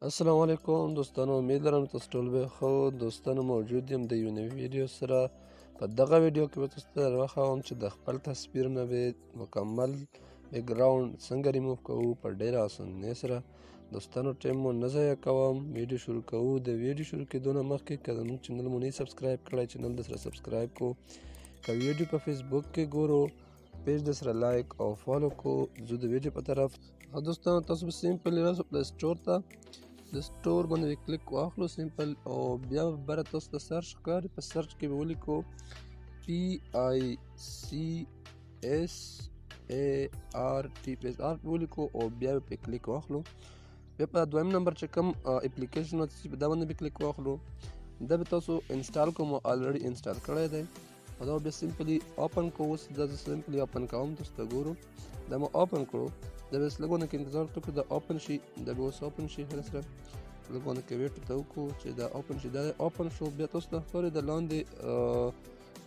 السلام علیکم دوستانو، امید لرم تاسو ټول به ښه دوستانو موجود یم د یو نوي ویډیو سره. په دغه ویډیو کې به تاسو ته راوښیم چې د خپل تصویر نه به مکمل بیکګراوند څنګه ریموو کوو په ډېره اسانۍ سره. دوستانو ټایم مو نه ضایع کوم، ویډیو شروع کوو. د ویډیو شروع کېدو نه مخکې که زموږ چینل مو نه سبسکرایب کړی، چینل د سره سبسکرایب کو. که ویډیو په فیسبوک کې ګورو، پیج د سره لایک او فالو کو. زه د ویډیو په طرف دوستانو تاسو به سیمپل راسو پلی سټور ته. د سټور باندې کلیک واخلو سیمپل، او بیا بره تاسو ته سرچ ښکاري. په سرچ کې به ولیکو PICSART ولیکو او بیا به کلیک واخلو. بیا په دویم نمبر چې کوم اپلیکیشن وڅ په دا باندې به کلیک واخلو. دا به تاسو انسټال کوم، الریډي انسټال کړی دی. او دا بیا سیمپلی اوپن کوو. اوس دا سیمپلی اوپن کوم، تاسو ته ګورو دا مو اوپن کړو. دا به لږ ونه کې انتظار وکړو دا اوپن شي. دا به اوس اوپن شي سره لږ ونه کې ویټ ته وکړو چې دا اوپن شي. دا اوپن شو. بیا تاسو ته ښکاري د لاندې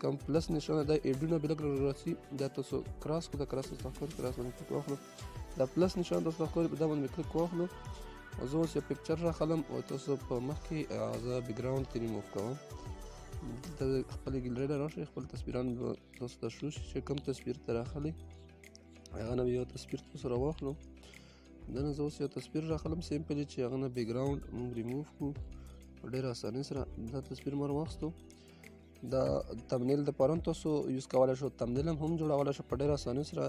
کوم پلس نشانه دا ایډونه به لږ راسي. دا تاسو کراس کړو، دا کراس تاسو ښکاري، کراس باندې کلیک واخلو. دا پلس نشان تاسو ښکاري، په دا باندې کلیک واخلو. او زه اوس یو پکچر راخلم او تاسو په مخ کې زه بیکګراوند کې ریموو کوم. د خپلې ګیلرۍ ته راشئ، خپل تصویران به تاسو ته شو چې کوم تصویر ته راخلي هغه نه یو تصویر تاسو راواخلو. دا نه زه اوس یو تصویر راخلم سیمپلی چې هغه نه بیکګراوند موږ ریموو کړو په ډېره اسانۍ سره. دا تصویر ما راواخیستو. دا تمنیل دپاره هم تاسو یوز کولی شو، تمنیل هم جوړولی شو په ډېره اسانۍ سره.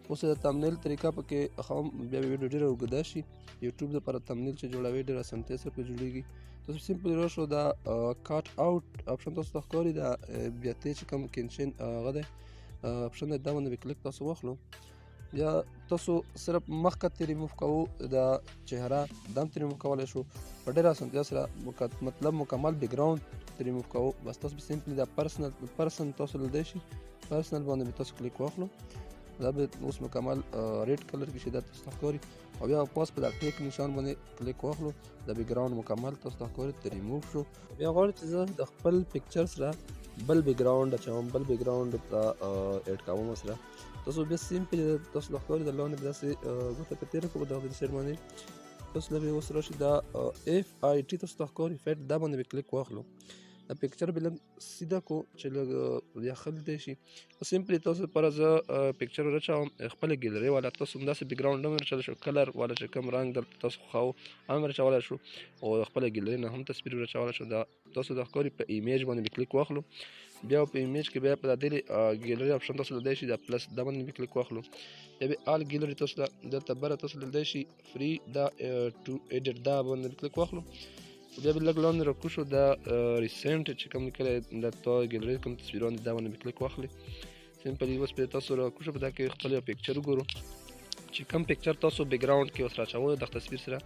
اوس د تمنیل طریقه پکې ښوم، بیا به ویډیو ډېره اوږده شي. یوټیوب دپاره تمنیل چې جوړوي ډېره اسانتیا سره پرې جوړېږي. تاسو سیمپلی راشو، دا کاټ آوټ اپشن تاسو ته ښکاري، دا بیا تی چې کوم کینشن هغه دی اپشن دی، دا باندې به کلیک تاسو واخلو. بیا تاسو صرف مخ کتې ریموو کوو، دا چهره دا هم ترې ریموو کولی شو په ډېره اسانتیا سره. مطلب مکمل بیکګراوند ریموو کوو. بس تاسو به سیمپلی دا پرسن تاسو لیدی شي، پرسنل باندې به تاسو کلیک واخلو. دا به اوس مکمل ریډ کلر کې شي، دا تاسو ته ښکاري. او بیا پاس په دا ټیک نشان باندې کلیک واخلو. دا بیکګراوند مکمل تاسو ته ښکاري ته ریموو شو. بیا غواړم چې زه د خپل پکچر سره بل بیکګراوند اچوم، بل بیکګراوند ته ایډ کوم سره. تاسو بیا سیمپلی تاسو ته ښکاري د لاندې به داسې ګوته په تېره کړو په دغه سایډ باندې. تاسو له به اوس راشي دا FIT تاسو ته ښکاري فیټ، دا باندې به کلیک واخلو. دا پکچر به لږ سیده کو چې لږ یخل دی شي. سیمپلی تاسو لپاره زه پکچر ورچوم خپله ګیلرۍ والا. تاسو همداسې بیکګراوند هم ورچولی شو، کلر والا چې کوم رنګ درته تاسو خوښوو هم ورچولی شو، او خپله ګیلرۍ نه هم تصویر ورچولی شو. دا تاسو ته ښکاري په ایمیج باندې به کلیک واخلو. بیا په ایمیج کې بیا په دا دې ګیلرۍ اپشن تاسو لیدی شي، دا پلس دا باندې به کلیک واخلو. بیا به آل ګیلرۍ تاسو ته دلته بره تاسو لیدی شي فري دا ټو ایډیټ، دا باندې به کلیک واخلو. بیا به لږ لاندې راکوشو، دا ریسنټ چې کوم لیکلی دا تا ګیلرۍ کوم تصویران دي دا باندې به کلیک واخلي. سیمپلی اوس بیا تاسو راکوشو، په دا کې خپل یو پکچر وګورو چې کوم پکچر تاسو بیکګراوند کې اوس راچوئ د تصویر سره،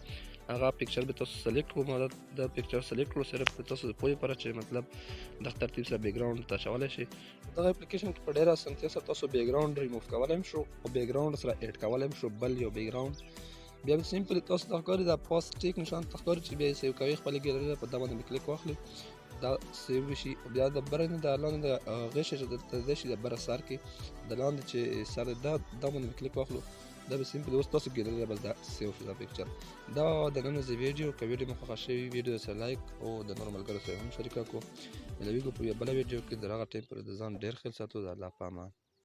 هغه پکچر به تاسو سلیکټ کړو. ما دا پکچر سلیکټ کړو صرف د تاسو د پوهې لپاره چې مطلب دغه ترتیب سره بیکګراوند ته اچولی شي. دغه اپلیکیشن کې په ډېره اسانتیا سره تاسو بیکګراوند ریموو کولی هم شو او بیکګراوند سره ایډ کولی هم شو بل یو بیکګراوند. بیا به سیمپلی تاسو ته ښکاري دا پاس ټیک نشان ته ښکاري چې بیا یې سیو کوئ خپلې ګیلرۍ په دا باندې به کلیک واخلي. دا سیو وشي. بیا د بره نه د لاندې د غشی چې درته دی شي د بره سر کې د لاندې چې سر دا باندې به کلیک واخلو. دا به سیمپلی اوس تاسو ګیلرۍ بس دا سیو شو دا پکچر. دا د نن ورځې ویډیو، که ویډیو مو خوښه شوي ویډیو سره لایک او د نورو ملګرو سره هم شریکه کړو. ملویږو په یوه بله ویډیو کې، تر هغه ټایم پورې د ځان ډېر خیال ساتو. د الله په امان.